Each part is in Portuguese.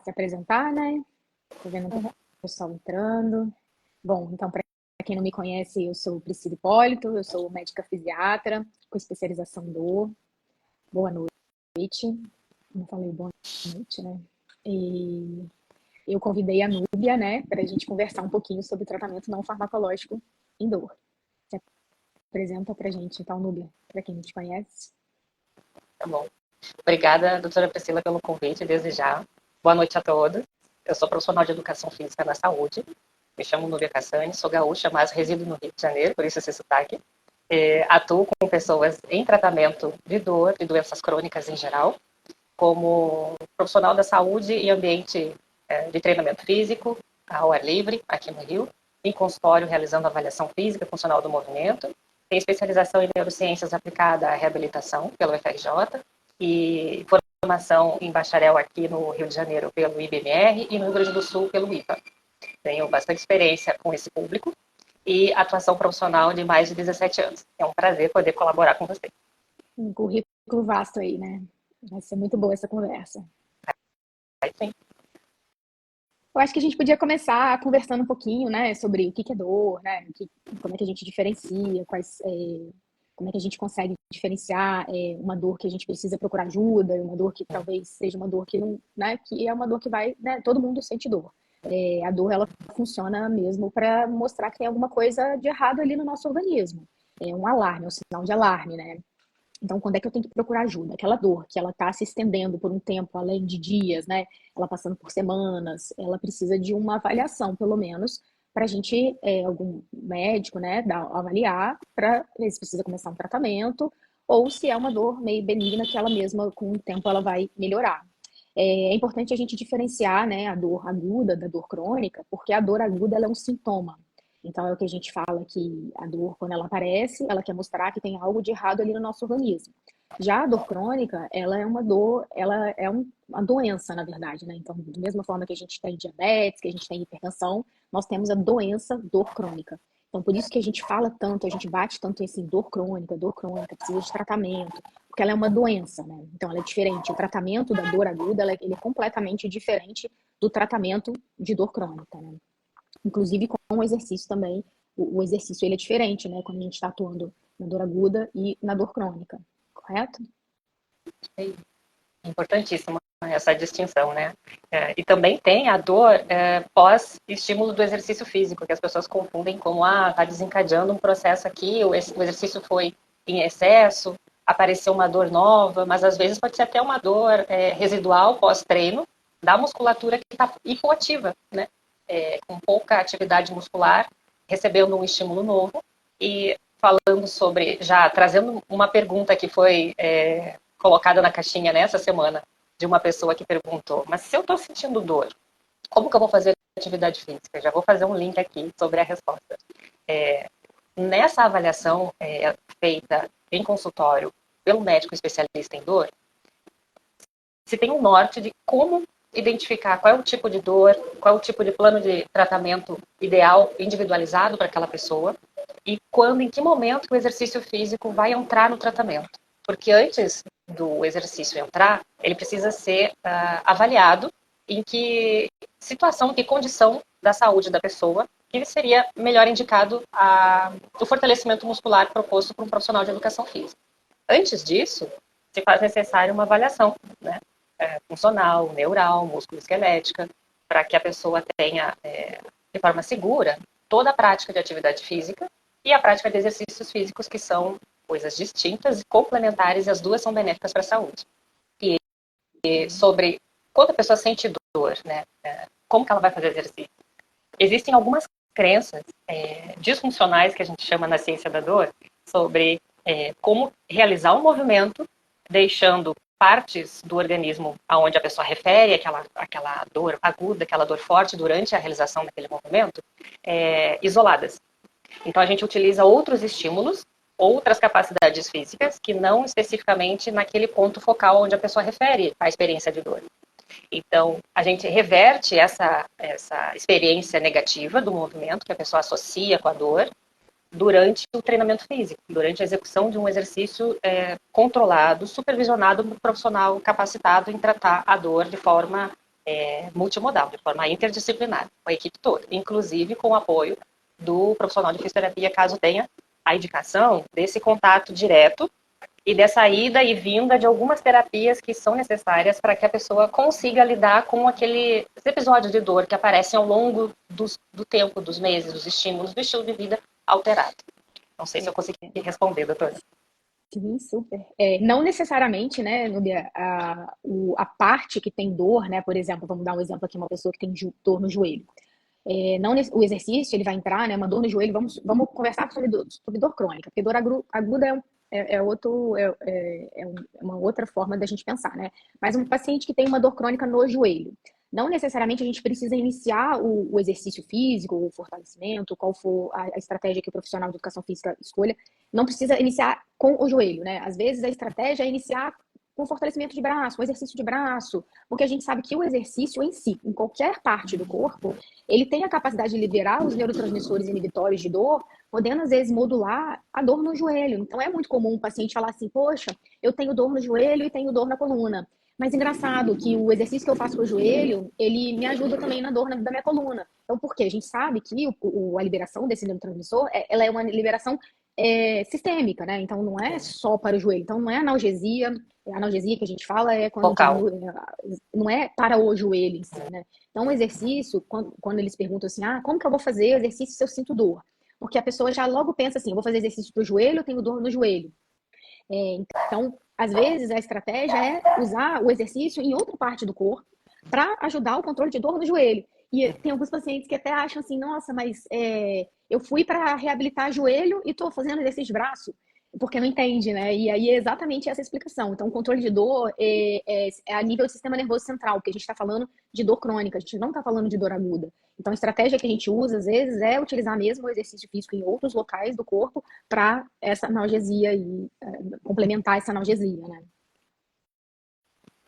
se apresentar, né? Tô vendo o pessoal entrando. Bom, então, para quem não me conhece, eu sou Priscila Hipólito, eu sou médica fisiatra com especialização em dor. Boa noite. Não falei boa noite, né? E eu convidei a Núbia, né, para a gente conversar um pouquinho sobre o tratamento não farmacológico em dor. Se apresenta para a gente, então, Núbia, para quem não te conhece. Tá bom. Obrigada, doutora Priscila, pelo convite, desde já. Boa noite a todos. Eu sou profissional de Educação Física na Saúde. Me chamo Núbia Cassani, sou gaúcha, mas resido no Rio de Janeiro, por isso esse sotaque. Atuo com pessoas em tratamento de dor e doenças crônicas em geral, como profissional da saúde e ambiente de treinamento físico, ao ar livre, aqui no Rio, em consultório, realizando avaliação física funcional do movimento. Tenho especialização em neurociências aplicada à reabilitação pelo FRJ e formação em bacharel aqui no Rio de Janeiro pelo IBMR e no Rio Grande do Sul pelo IPA. Tenho bastante experiência com esse público e atuação profissional de mais de 17 anos. É um prazer poder colaborar com você. Um currículo vasto aí, né? Vai ser muito boa essa conversa. Sim. Eu acho que a gente podia começar conversando um pouquinho, né, sobre o que é dor, né, como é que a gente diferencia, como é que a gente consegue diferenciar uma dor que a gente precisa procurar ajuda, uma dor que talvez seja uma dor que não, né, que é uma dor que vai, né, todo mundo sente dor. A dor, ela funciona mesmo para mostrar que tem alguma coisa de errado ali no nosso organismo. É um alarme, é um sinal de alarme, né? Então, quando é que eu tenho que procurar ajuda? Aquela dor que ela está se estendendo por um tempo, além de dias, né? Ela passando por semanas, ela precisa de uma avaliação, pelo menos, para a gente, algum médico, né, avaliar para ver se precisa começar um tratamento ou se é uma dor meio benigna que ela mesma, com o tempo, ela vai melhorar. É importante a gente diferenciar, né, a dor aguda da dor crônica, porque a dor aguda ela é um sintoma. Então, é o que a gente fala que a dor, quando ela aparece, ela quer mostrar que tem algo de errado ali no nosso organismo. Já a dor crônica, ela é uma dor, ela é uma doença, na verdade, né? Então, da mesma forma que a gente tem diabetes, que a gente tem hipertensão, nós temos a doença dor crônica. Então, por isso que a gente fala tanto, a gente bate tanto em dor crônica, precisa de tratamento, porque ela é uma doença, né? Então, ela é diferente. O tratamento da dor aguda, ele é completamente diferente do tratamento de dor crônica, né? Inclusive com o exercício também. O exercício ele é diferente, né? Quando a gente está atuando na dor aguda e na dor crônica, correto? É importantíssima essa distinção, né? E também tem a dor pós-estímulo do exercício físico, que as pessoas confundem como, tá desencadeando um processo aqui, o exercício foi em excesso, apareceu uma dor nova, mas às vezes pode ser até uma dor residual pós-treino da musculatura que está hipoativa, né? Com pouca atividade muscular, recebendo um estímulo novo e falando sobre, já trazendo uma pergunta que foi colocada na caixinha nessa semana, de uma pessoa que perguntou, mas se eu estou sentindo dor, como que eu vou fazer atividade física? Já vou fazer um link aqui sobre a resposta. Nessa avaliação feita em consultório pelo médico especialista em dor, se tem um norte de como identificar qual é o tipo de dor, qual é o tipo de plano de tratamento ideal, individualizado para aquela pessoa, e quando, em que momento que o exercício físico vai entrar no tratamento. Porque antes do exercício entrar, ele precisa ser avaliado em que situação, que condição da saúde da pessoa que seria melhor indicado o fortalecimento muscular proposto por um profissional de educação física. Antes disso, se faz necessário uma avaliação, né? Funcional, neural, músculo-esquelética, para que a pessoa tenha, de forma segura, toda a prática de atividade física e a prática de exercícios físicos, que são coisas distintas e complementares, e as duas são benéficas para a saúde. E sobre quando a pessoa sente dor, né, como que ela vai fazer exercício? Existem algumas crenças disfuncionais, que a gente chama na ciência da dor, sobre como realizar um movimento, deixando partes do organismo aonde a pessoa refere aquela dor aguda, aquela dor forte durante a realização daquele movimento, isoladas. Então a gente utiliza outros estímulos, outras capacidades físicas, que não especificamente naquele ponto focal onde a pessoa refere a experiência de dor. Então, a gente reverte essa experiência negativa do movimento que a pessoa associa com a dor durante o treinamento físico, durante a execução de um exercício controlado, supervisionado por um profissional capacitado em tratar a dor de forma multimodal, de forma interdisciplinar, com a equipe toda, inclusive com o apoio do profissional de fisioterapia, caso tenha a indicação desse contato direto e dessa ida e vinda de algumas terapias que são necessárias para que a pessoa consiga lidar com aqueles episódios de dor que aparecem ao longo do tempo, dos meses, dos estímulos, do estilo de vida alterado. Não sei se eu consegui responder, doutora. Sim, super. Não necessariamente, né, Núbia, a parte que tem dor, né, por exemplo, vamos dar um exemplo aqui, uma pessoa que tem dor no joelho. Não, o exercício, ele vai entrar, né, uma dor no joelho, vamos conversar sobre dor crônica, porque dor aguda uma outra forma da gente pensar, né? Mas um paciente que tem uma dor crônica no joelho, não necessariamente a gente precisa iniciar o exercício físico, o fortalecimento, qual for a estratégia que o profissional de educação física escolha, não precisa iniciar com o joelho, né? Às vezes a estratégia é iniciar com fortalecimento de braço, um exercício de braço, porque a gente sabe que o exercício em si, em qualquer parte do corpo, ele tem a capacidade de liberar os neurotransmissores inibitórios de dor, podendo às vezes modular a dor no joelho. Então é muito comum um paciente falar assim: poxa, eu tenho dor no joelho e tenho dor na coluna. Mas engraçado que o exercício que eu faço com o joelho, ele me ajuda também na dor da minha coluna. Então, por quê? A gente sabe que a liberação desse neurotransmissor, ela é uma liberação sistêmica, né? Então, não é só para o joelho. Então, não é analgesia. A analgesia que a gente fala é quando Focal. não é para o joelho em si, né? Então, o exercício, quando eles perguntam assim, como que eu vou fazer exercício se eu sinto dor? Porque a pessoa já logo pensa assim, eu vou fazer exercício para o joelho, eu tenho dor no joelho. Então, às vezes, a estratégia é usar o exercício em outra parte do corpo para ajudar o controle de dor no joelho. E tem alguns pacientes que até acham assim, nossa, mas eu fui para reabilitar joelho e estou fazendo exercício de braço, porque não entende, né? E aí é exatamente essa explicação. Então, o controle de dor é a nível do sistema nervoso central, porque a gente está falando de dor crônica, a gente não está falando de dor aguda. Então, a estratégia que a gente usa, às vezes, é utilizar mesmo o exercício físico em outros locais do corpo para essa analgesia e complementar essa analgesia, né?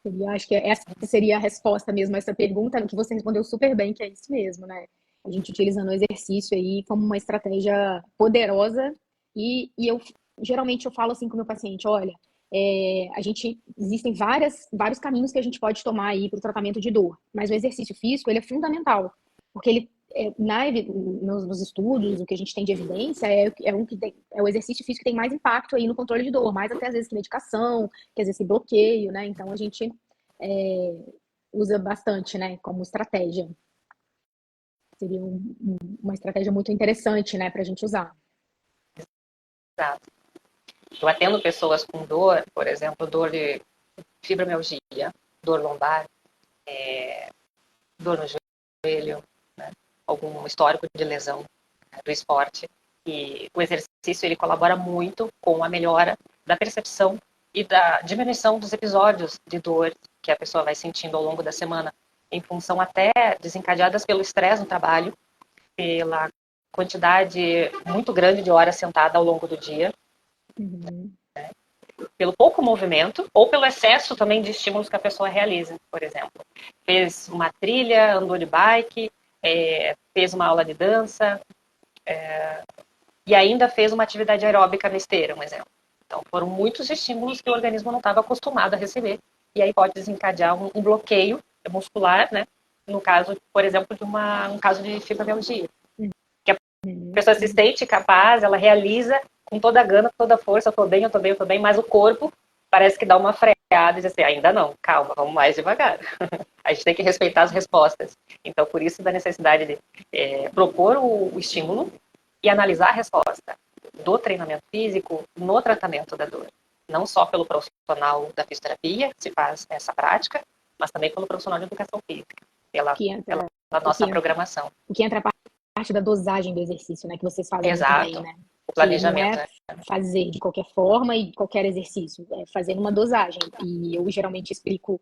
Eu acho que essa seria a resposta mesmo a essa pergunta, que você respondeu super bem, que é isso mesmo, né? A gente utilizando o exercício aí como uma estratégia poderosa e geralmente eu falo assim com o meu paciente, olha, existem vários caminhos que a gente pode tomar aí para o tratamento de dor, mas o exercício físico, ele é fundamental, porque ele, nos estudos, o que a gente tem de evidência é o exercício físico que tem mais impacto aí no controle de dor, mais até às vezes que medicação, que às vezes que bloqueio, né? Então a gente é, usa bastante, né, como estratégia. Seria uma estratégia muito interessante, né, para a gente usar. Exato. Eu atendo pessoas com dor, por exemplo, dor de fibromialgia, dor lombar, dor no joelho, né? Algum histórico de lesão, né, do esporte. E o exercício ele colabora muito com a melhora da percepção e da diminuição dos episódios de dor que a pessoa vai sentindo ao longo da semana, em função até desencadeadas pelo estresse no trabalho, pela quantidade muito grande de horas sentada ao longo do dia, Uhum. pelo pouco movimento ou pelo excesso também de estímulos que a pessoa realiza, por exemplo. Fez uma trilha, andou de bike, fez uma aula de dança e ainda fez uma atividade aeróbica na esteira, um exemplo. Então, foram muitos estímulos que o organismo não estava acostumado a receber. E aí pode desencadear um bloqueio muscular, né? No caso, por exemplo, de um caso de fibromialgia. Que a pessoa se sente capaz, ela realiza com toda a gana, com toda a força, eu tô bem, eu tô bem, eu tô bem, mas o corpo parece que dá uma freada e diz assim, ainda não, calma, vamos mais devagar. A gente tem que respeitar as respostas. Então, por isso da necessidade de propor o estímulo e analisar a resposta do treinamento físico no tratamento da dor. Não só pelo profissional da fisioterapia, que se faz essa prática, mas também pelo profissional de educação física, pela nossa programação. O que entra a parte da dosagem do exercício, né? Que vocês fazem muito bem, Exato. né? O Que não planejamento. é fazer de qualquer forma e qualquer exercício, é fazer uma dosagem. E eu geralmente explico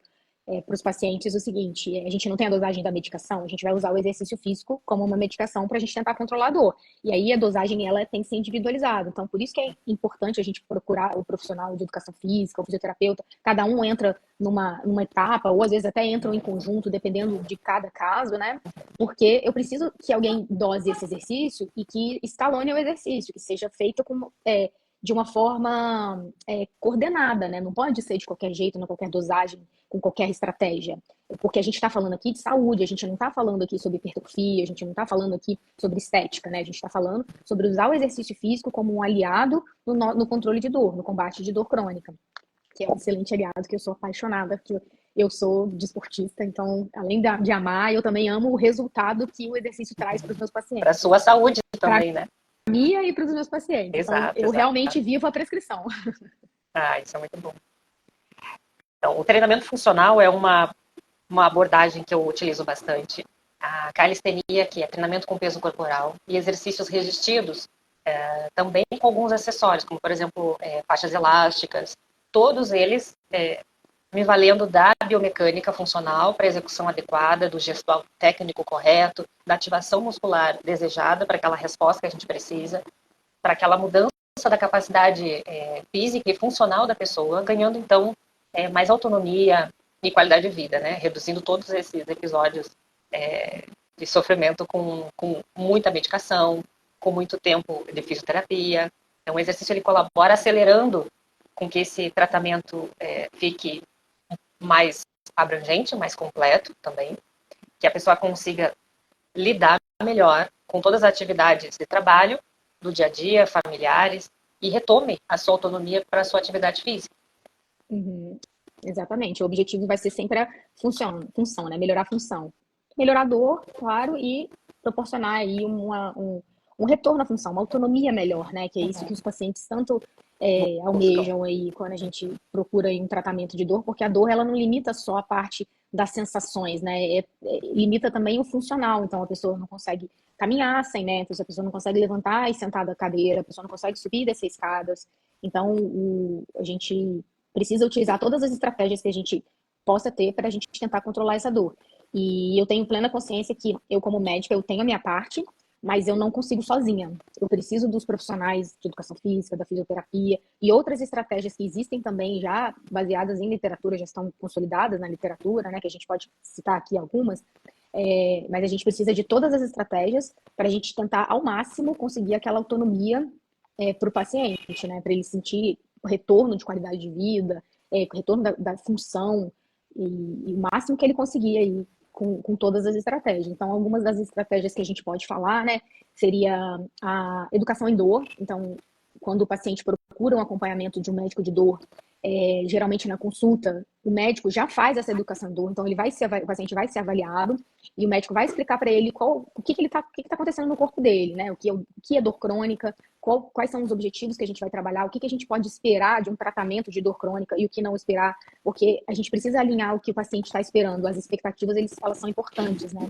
para os pacientes o seguinte: a gente não tem a dosagem da medicação, a gente vai usar o exercício físico como uma medicação para a gente tentar controlar a dor. E aí a dosagem ela tem que ser individualizada. Então, por isso que é importante a gente procurar o profissional de educação física, o fisioterapeuta, cada um entra numa etapa, ou às vezes até entram em conjunto, dependendo de cada caso, né? Porque eu preciso que alguém dose esse exercício e que escalone o exercício, que seja feito de uma forma coordenada, né? Não pode ser de qualquer jeito, em qualquer dosagem, com qualquer estratégia. Porque a gente está falando aqui de saúde, a gente não está falando aqui sobre hipertrofia, a gente não está falando aqui sobre estética, né? A gente está falando sobre usar o exercício físico como um aliado no controle de dor, no combate de dor crônica, que é um excelente aliado, que eu sou apaixonada, que eu sou desportista, então, além de amar, eu também amo o resultado que o exercício traz para os meus Para a pacientes. sua saúde também, né? Minha e para os meus pacientes. Então, Exato, eu exato. realmente vivo a prescrição. Ah, isso é muito bom. Então, o treinamento funcional é uma abordagem que eu utilizo bastante. A calistenia, que é treinamento com peso corporal, e exercícios resistidos, também com alguns acessórios, como, por exemplo, faixas elásticas, todos eles me valendo da biomecânica funcional para a execução adequada, do gestual técnico correto, da ativação muscular desejada para aquela resposta que a gente precisa, para aquela mudança da capacidade física e funcional da pessoa, ganhando, então, mais autonomia e qualidade de vida, né? Reduzindo todos esses episódios de sofrimento com muita medicação, com muito tempo de fisioterapia. Então, o exercício ele colabora acelerando com que esse tratamento fique mais abrangente, mais completo também, que a pessoa consiga lidar melhor com todas as atividades de trabalho, do dia a dia, familiares, e retome a sua autonomia para a sua atividade física. Uhum. Exatamente. O objetivo vai ser sempre a função, né? Melhorar a função. Melhorar a dor, claro, e proporcionar aí um retorno à função, uma autonomia melhor, né? Que é isso que os pacientes tanto almejam aí quando a gente procura aí um tratamento de dor, porque a dor ela não limita só a parte das sensações, né? Limita também o funcional. Então a pessoa não consegue caminhar sem métodos, a pessoa não consegue levantar e sentar da cadeira, a pessoa não consegue subir e descer escadas. Então a gente precisa utilizar todas as estratégias que a gente possa ter para a gente tentar controlar essa dor. E eu tenho plena consciência que eu, como médica, eu tenho a minha parte, mas eu não consigo sozinha. Eu preciso dos profissionais de educação física, da fisioterapia e outras estratégias que existem também já baseadas em literatura, já estão consolidadas na literatura, né, que a gente pode citar aqui algumas, mas a gente precisa de todas as estratégias para a gente tentar ao máximo conseguir aquela autonomia para o paciente, né, para ele sentir o retorno de qualidade de vida, o retorno da função e o máximo que ele conseguir aí com todas as estratégias. Então, algumas das estratégias que a gente pode falar, né, seria a educação em dor. Então, quando o paciente procura um acompanhamento de um médico de dor, geralmente na consulta, o médico já faz essa educação em dor, então o paciente vai ser avaliado e o médico vai explicar para ele o que está acontecendo no corpo dele, né? O que é dor crônica, quais são os objetivos que a gente vai trabalhar, o que a gente pode esperar de um tratamento de dor crônica e o que não esperar, porque a gente precisa alinhar o que o paciente está esperando, as expectativas elas são importantes, né?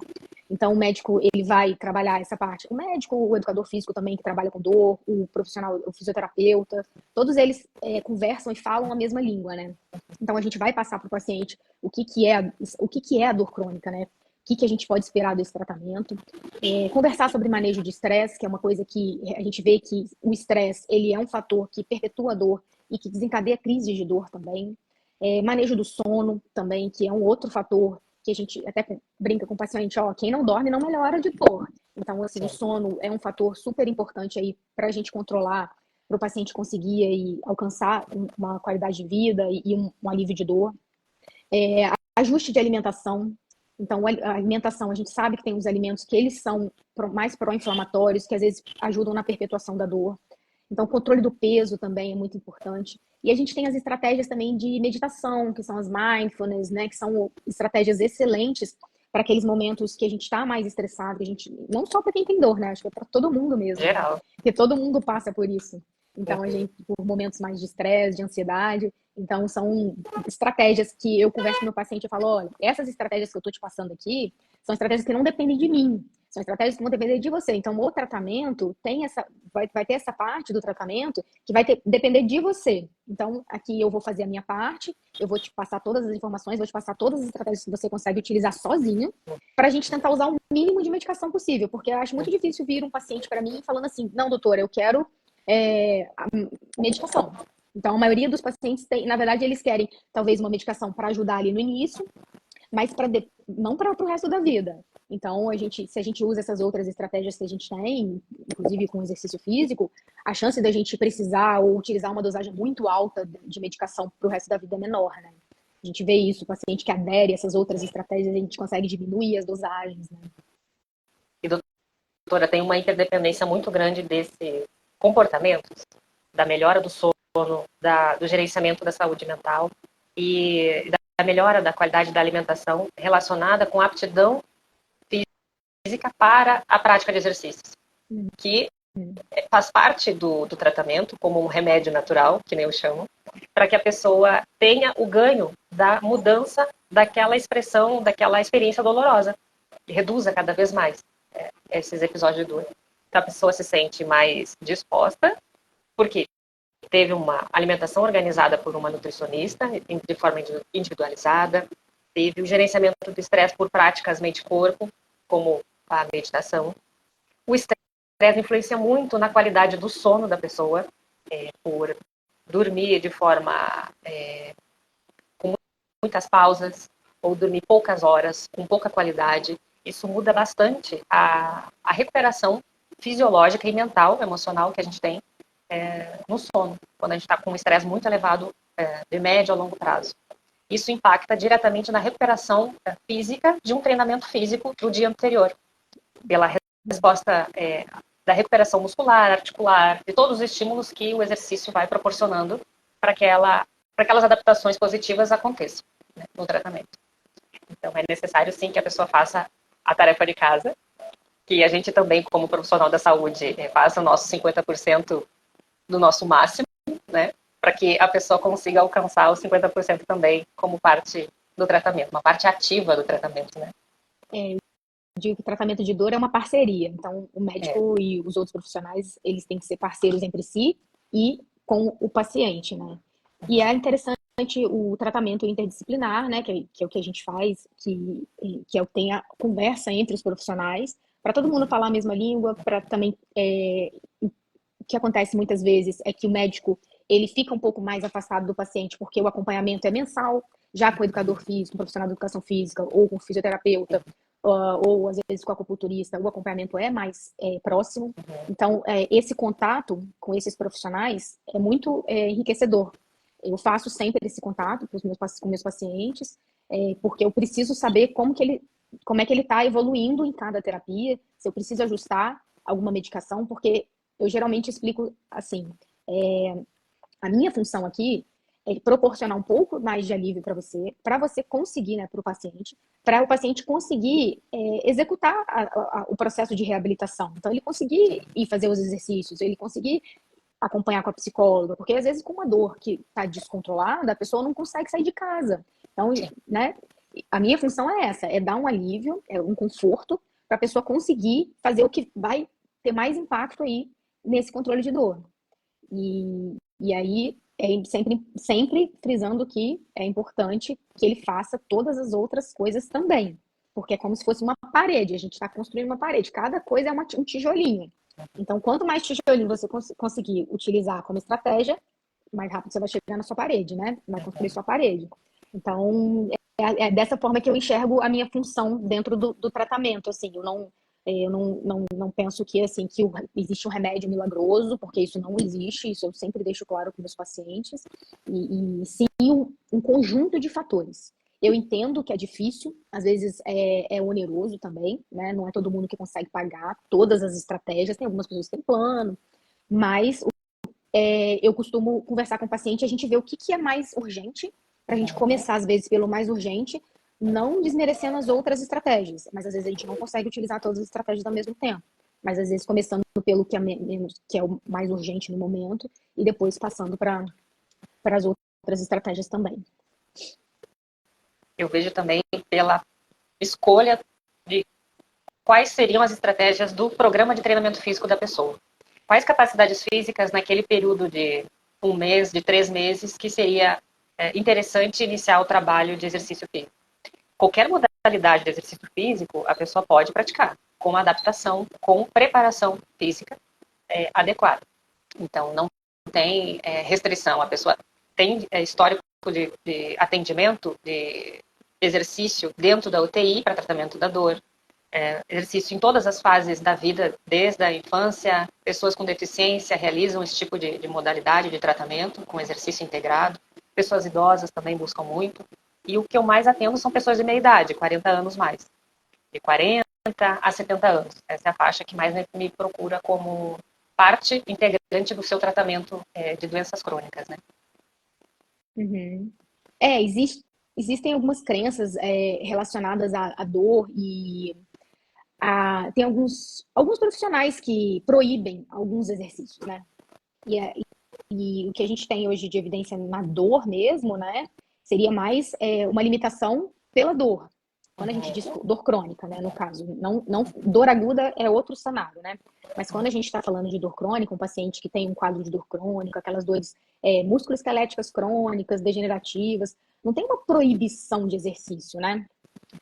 Então o médico ele vai trabalhar essa parte, o médico, o educador físico também que trabalha com dor, o profissional, o fisioterapeuta, todos eles conversam e falam a mesma língua, né? Então a gente vai passar para o paciente o que é a dor crônica, né? O que a gente pode esperar desse tratamento. Conversar sobre manejo de estresse, que é uma coisa que a gente vê que o estresse ele é um fator que perpetua a dor e que desencadeia crises de dor também. Manejo do sono também, que é um outro fator que a gente até brinca com o paciente, quem não dorme não melhora de dor. Então, assim, o sono é um fator super importante aí para a gente controlar, para o paciente conseguir aí alcançar uma qualidade de vida e um alívio de dor. Ajuste de alimentação. Então, a alimentação, a gente sabe que tem os alimentos que eles são mais pró-inflamatórios, que às vezes ajudam na perpetuação da dor. Então, o controle do peso também é muito importante. E a gente tem as estratégias também de meditação, que são as mindfulness, né? Que são estratégias excelentes para aqueles momentos que a gente está mais estressado, que a gente, não só para quem tem dor, né? Acho que é para todo mundo mesmo. Geral. Porque todo mundo passa por isso. Então, a gente, por momentos mais de estresse, de ansiedade. Então, são estratégias que eu converso com o meu paciente e falo, olha, essas estratégias que eu estou te passando aqui são estratégias que não dependem de mim. São estratégias que vão depender de você. Então, o tratamento vai ter essa parte do tratamento que vai depender de você. Então, aqui eu vou fazer a minha parte, eu vou te passar todas as informações, vou te passar todas as estratégias que você consegue utilizar sozinho, para a gente tentar usar o mínimo de medicação possível. Porque eu acho muito difícil vir um paciente para mim falando assim, não, doutora, eu quero a medicação. Então, a maioria dos pacientes na verdade, eles querem talvez uma medicação para ajudar ali no início, mas não para o resto da vida. Então, se a gente usa essas outras estratégias que a gente tem, inclusive com exercício físico, a chance da gente precisar ou utilizar uma dosagem muito alta de medicação para o resto da vida é menor, né? A gente vê isso, o paciente que adere a essas outras estratégias, a gente consegue diminuir as dosagens, né? E, doutora, tem uma interdependência muito grande desse comportamento, da melhora do sono, do gerenciamento da saúde mental e da melhora da qualidade da alimentação relacionada com a aptidão física para a prática de exercícios, que faz parte do tratamento como um remédio natural, que nem eu chamo, para que a pessoa tenha o ganho da mudança daquela expressão, daquela experiência dolorosa, e reduza cada vez mais esses episódios de dor. Então a pessoa se sente mais disposta, porque teve uma alimentação organizada por uma nutricionista, de forma individualizada, teve o gerenciamento do estresse por práticas mente-corpo, como a meditação. O estresse influencia muito na qualidade do sono da pessoa, por dormir de forma com muitas pausas, ou dormir poucas horas, com pouca qualidade. Isso muda bastante a recuperação fisiológica e mental, emocional que a gente tem no sono, quando a gente está com um estresse muito elevado de médio a longo prazo. Isso impacta diretamente na recuperação física de um treinamento físico do dia anterior, pela resposta da recuperação muscular, articular, de todos os estímulos que o exercício vai proporcionando para aquelas adaptações positivas aconteçam, né, no tratamento. Então, é necessário, sim, que a pessoa faça a tarefa de casa, que a gente também, como profissional da saúde, faça o nosso 50% do nosso máximo, né, para que a pessoa consiga alcançar os 50% também como parte do tratamento, uma parte ativa do tratamento, né. Digo que o tratamento de dor é uma parceria. Então, o médico e os outros profissionais, eles têm que ser parceiros entre si e com o paciente, né? E é interessante o tratamento interdisciplinar, né? Que é o que a gente faz, que é o que tem a conversa entre os profissionais, para todo mundo falar a mesma língua, para também... o que acontece muitas vezes é que o médico, ele fica um pouco mais afastado do paciente, porque o acompanhamento é mensal, já com o educador físico, um profissional de educação física, ou com o fisioterapeuta, ou às vezes com o acupunturista, o acompanhamento é mais próximo. Então, esse contato com esses profissionais é muito enriquecedor. Eu faço sempre esse contato com meus pacientes, porque eu preciso saber como é que ele está evoluindo em cada terapia, se eu preciso ajustar alguma medicação, porque eu geralmente explico assim, a minha função aqui é proporcionar um pouco mais de alívio para você conseguir, né, para o paciente conseguir executar o processo de reabilitação. Então, ele conseguir ir fazer os exercícios, ele conseguir acompanhar com a psicóloga, porque às vezes com uma dor que está descontrolada, a pessoa não consegue sair de casa. Então, né, a minha função é essa, é dar um alívio, é um conforto para a pessoa conseguir fazer o que vai ter mais impacto aí nesse controle de dor. E aí, sempre frisando que é importante que ele faça todas as outras coisas também. Porque é como se fosse uma parede, a gente está construindo uma parede. Cada coisa é um tijolinho. Então, quanto mais tijolinho você conseguir utilizar como estratégia, mais rápido você vai chegar na sua parede, né? Vai construir sua parede. Então, é dessa forma que eu enxergo a minha função dentro do tratamento. Assim, eu não penso que, assim, que existe um remédio milagroso, porque isso não existe, isso eu sempre deixo claro com meus pacientes, e sim um conjunto de fatores. Eu entendo que é difícil, às vezes é oneroso também, né? Não é todo mundo que consegue pagar todas as estratégias, tem algumas pessoas que têm plano, mas eu costumo conversar com o paciente e a gente vê o que é mais urgente, para a gente começar, às vezes, pelo mais urgente, não desmerecendo as outras estratégias, mas às vezes a gente não consegue utilizar todas as estratégias ao mesmo tempo. Mas às vezes começando pelo que é o mais urgente no momento e depois passando para as outras estratégias também. Eu vejo também pela escolha de quais seriam as estratégias do programa de treinamento físico da pessoa. Quais capacidades físicas naquele período de 1 mês, de 3 meses, que seria interessante iniciar o trabalho de exercício físico. Qualquer modalidade de exercício físico, a pessoa pode praticar, com adaptação, com preparação física adequada. Então, não tem restrição. A pessoa tem histórico de atendimento, de exercício dentro da UTI para tratamento da dor. exercício em todas as fases da vida, desde a infância, pessoas com deficiência realizam esse tipo de modalidade de tratamento com exercício integrado, pessoas idosas também buscam muito, e o que eu mais atendo são pessoas de meia idade, 40 anos mais, de 40 a 70 anos. Essa é a faixa que mais me procura como parte integrante do seu tratamento de doenças crônicas, né? Uhum. Existem algumas crenças relacionadas à dor e tem alguns profissionais que proíbem alguns exercícios, né? E, e o que a gente tem hoje de evidência na dor mesmo, né? Seria mais uma limitação pela dor. Quando a gente diz dor crônica, né? No caso, não dor aguda é outro cenário, né? Mas quando a gente está falando de dor crônica, um paciente que tem um quadro de dor crônica, aquelas dores musculoesqueléticas crônicas, degenerativas, não tem uma proibição de exercício, né?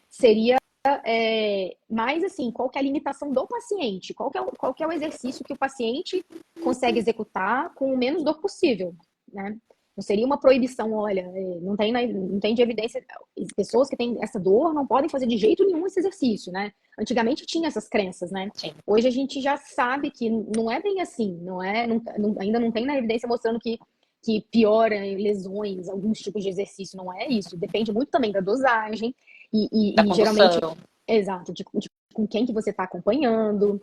Seria mais assim, qual que é a limitação do paciente? Qual que é o exercício que o paciente consegue executar com o menos dor possível, né? Não seria uma proibição, olha, não tem de evidência, pessoas que têm essa dor não podem fazer de jeito nenhum esse exercício, né? Antigamente tinha essas crenças, né? Sim. Hoje a gente já sabe que não é bem assim, ainda não tem na evidência mostrando que piora lesões, alguns tipos de exercício, não é isso. Depende muito também da dosagem Da geralmente, condução. exato, com quem que você está acompanhando.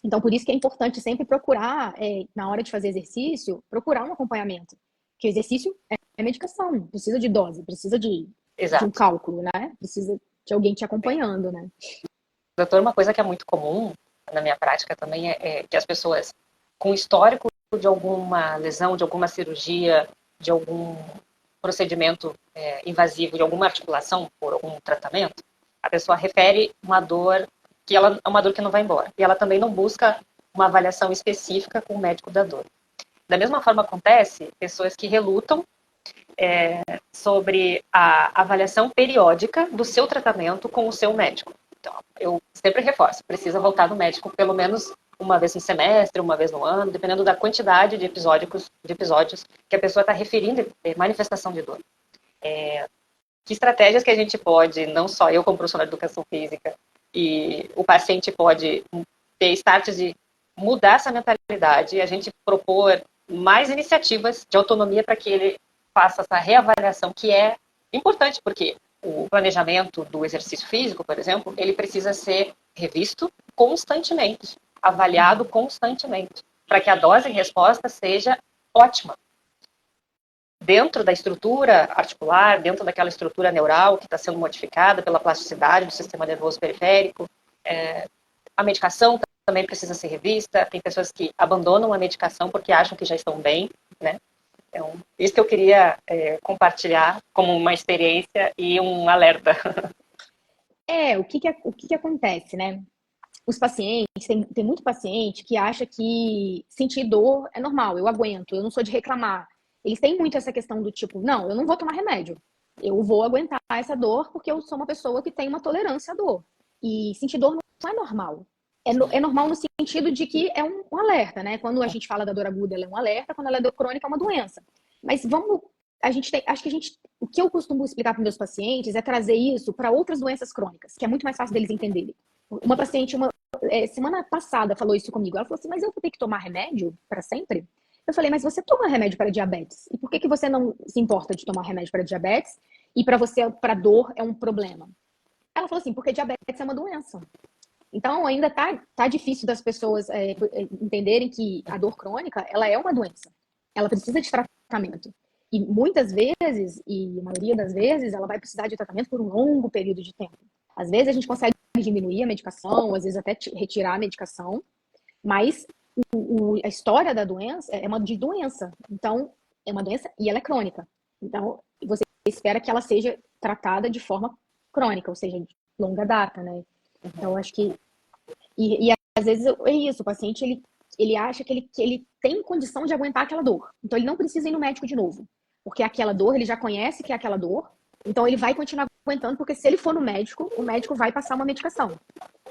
Então, por isso que é importante sempre procurar, na hora de fazer exercício, procurar um acompanhamento. Porque o exercício é medicação, precisa de dose, precisa de um Exato. cálculo, né? Precisa de alguém te acompanhando, né? Doutor, uma coisa que é muito comum na minha prática também é que as pessoas com histórico de alguma lesão, de alguma cirurgia, de algum procedimento invasivo, de alguma articulação por algum tratamento, a pessoa refere uma dor que ela é uma dor que não vai embora. E ela também não busca uma avaliação específica com o médico da dor. Da mesma forma acontece pessoas que relutam sobre a avaliação periódica do seu tratamento com o seu médico. Então, eu sempre reforço, precisa voltar no médico pelo menos uma vez no semestre, uma vez no ano, dependendo da quantidade de episódios que a pessoa está referindo manifestação de dor. Que estratégias que a gente pode, não só eu como professora de educação física, e o paciente pode ter starts de mudar essa mentalidade e a gente propor mais iniciativas de autonomia para que ele faça essa reavaliação, que é importante, porque o planejamento do exercício físico, por exemplo, ele precisa ser revisto constantemente, avaliado constantemente, para que a dose e resposta seja ótima. Dentro da estrutura articular, dentro daquela estrutura neural que está sendo modificada pela plasticidade do sistema nervoso periférico, a medicação também precisa ser revista. Tem pessoas que abandonam a medicação porque acham que já estão bem, né? Então, isso que eu queria compartilhar como uma experiência e um alerta. O que acontece, né? Os pacientes, tem muito paciente que acha que sentir dor é normal, eu aguento, eu não sou de reclamar. Eles têm muito essa questão do tipo, não, eu não vou tomar remédio. Eu vou aguentar essa dor porque eu sou uma pessoa que tem uma tolerância à dor. E sentir dor não é normal. É normal no sentido de que é um alerta, né? Quando a gente fala da dor aguda, ela é um alerta, quando ela é dor crônica, é uma doença. Mas o que eu costumo explicar para meus pacientes é trazer isso para outras doenças crônicas, que é muito mais fácil deles entenderem. Uma paciente, semana passada, falou isso comigo. Ela falou assim, mas eu vou ter que tomar remédio para sempre? Eu falei, mas você toma remédio para diabetes. E por que você não se importa de tomar remédio para diabetes e para você, para dor, é um problema? Ela falou assim, porque diabetes é uma doença. Então, ainda tá difícil das pessoas entenderem que a dor crônica, ela é uma doença. Ela precisa de tratamento. E muitas vezes, e a maioria das vezes, ela vai precisar de tratamento por um longo período de tempo. Às vezes a gente consegue diminuir a medicação, às vezes até retirar a medicação, mas a história da doença é uma de doença. Então, é uma doença e ela é crônica. Então, você espera que ela seja tratada de forma crônica, ou seja, de longa data, né? Então, acho que... E às vezes é isso, o paciente, ele acha que ele tem condição de aguentar aquela dor. Então, ele não precisa ir no médico de novo. Porque aquela dor, ele já conhece que é aquela dor, então ele vai continuar aguentando, porque se ele for no médico, o médico vai passar uma medicação.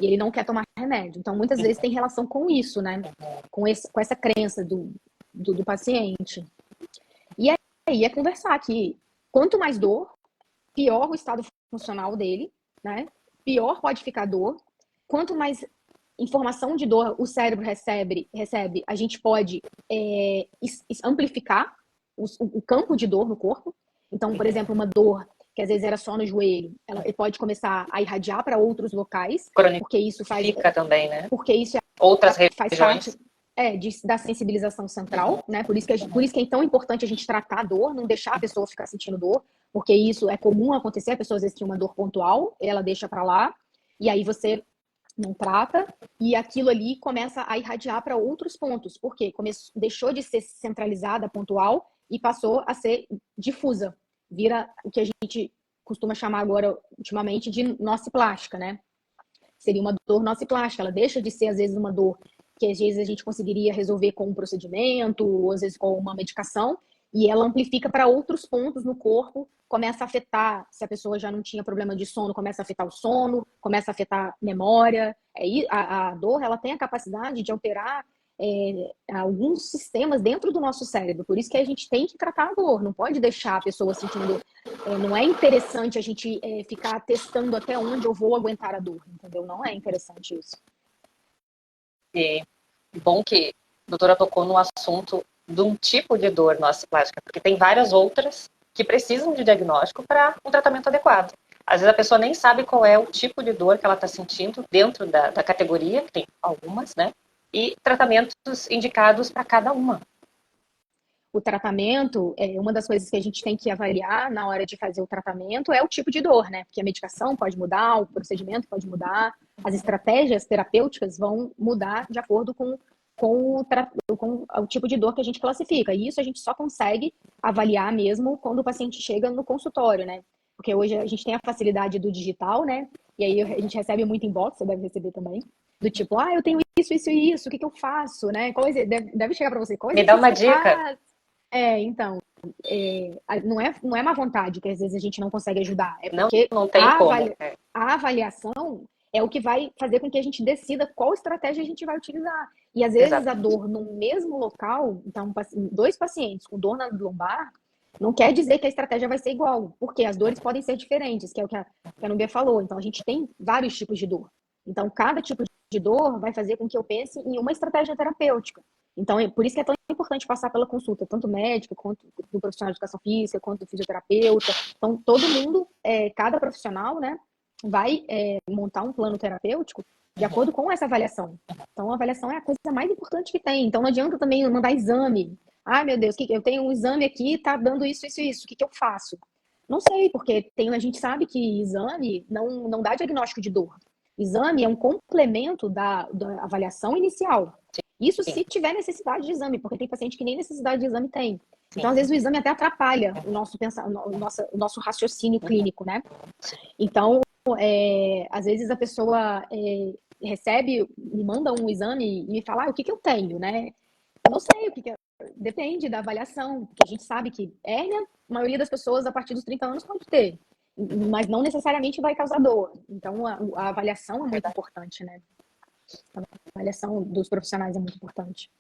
E ele não quer tomar remédio. Então, muitas vezes tem relação com isso, né? Com essa crença do paciente. E aí é conversar que quanto mais dor, pior o estado funcional dele, né? pior pode ficar a dor. Quanto mais informação de dor o cérebro recebe a gente pode amplificar o campo de dor no corpo. Então, por exemplo, uma dor que às vezes era só no joelho, ela pode começar a irradiar para outros locais, porque isso faz também, né? Porque isso Outras faz regiões. parte da sensibilização central, né? Por isso que é tão importante a gente tratar a dor, não deixar a pessoa ficar sentindo dor, porque isso é comum acontecer. A pessoa às vezes tem uma dor pontual, ela deixa para lá, e aí você não trata, e aquilo ali começa a irradiar para outros pontos. Por quê? Deixou de ser centralizada, pontual, e passou a ser difusa. Vira o que a gente costuma chamar agora, ultimamente, de nociplástica, né? Seria uma dor nociplástica. Ela deixa de ser, às vezes, uma dor que às vezes a gente conseguiria resolver com um procedimento, ou às vezes com uma medicação, e ela amplifica para outros pontos no corpo, começa a afetar, se a pessoa já não tinha problema de sono, começa a afetar o sono, começa a afetar a memória. A dor, ela tem a capacidade de alterar alguns sistemas dentro do nosso cérebro. Por isso que a gente tem que tratar a dor, não pode deixar a pessoa sentindo dor. Não é interessante a gente ficar testando até onde eu vou aguentar a dor, entendeu? Não é interessante isso. E bom que a doutora tocou no assunto de um tipo de dor nociplástica, porque tem várias outras que precisam de diagnóstico para um tratamento adequado. Às vezes a pessoa nem sabe qual é o tipo de dor que ela está sentindo dentro da categoria, que tem algumas, né? E tratamentos indicados para cada uma. O tratamento, uma das coisas que a gente tem que avaliar na hora de fazer o tratamento é o tipo de dor, né? Porque a medicação pode mudar, o procedimento pode mudar, as estratégias terapêuticas vão mudar de acordo com o tipo de dor que a gente classifica. E isso a gente só consegue avaliar mesmo quando o paciente chega no consultório, né? Porque hoje a gente tem a facilidade do digital, né? E aí a gente recebe muito inbox, você deve receber também, do tipo, eu tenho isso e isso, o que eu faço, né? Deve chegar para você, qual Me dá uma exercício você dica. faz? Então, não é má vontade que às vezes a gente não consegue ajudar, é porque não tem como. A avaliação é o que vai fazer com que a gente decida qual estratégia a gente vai utilizar. E às vezes a dor no mesmo local, então, dois pacientes com dor na lombar, não quer dizer que a estratégia vai ser igual, porque as dores podem ser diferentes, que é o que a Nubia falou. Então, a gente tem vários tipos de dor. Então, cada tipo de dor vai fazer com que eu pense em uma estratégia terapêutica. Então, por isso que é tão importante passar pela consulta, tanto médica, quanto do profissional de educação física, quanto do fisioterapeuta. Então, todo mundo, cada profissional, né, vai montar um plano terapêutico de acordo com essa avaliação. Então, a avaliação é a coisa mais importante que tem. Então, não adianta também mandar exame. Ai, meu Deus, eu tenho um exame aqui, tá dando isso. O que eu faço? Não sei, porque a gente sabe que exame não dá diagnóstico de dor. Exame é um complemento da avaliação inicial. Isso se tiver necessidade de exame, porque tem paciente que nem necessidade de exame tem. Então, às vezes, o exame até atrapalha o nosso raciocínio clínico, né? Então, às vezes a pessoa me manda um exame e me fala, o que eu tenho, né? Eu não sei o que é. Depende da avaliação, porque a gente sabe que hérnia, a maioria das pessoas a partir dos 30 anos pode ter, mas não necessariamente vai causar dor. Então, a avaliação é muito importante, né? A avaliação dos profissionais é muito importante.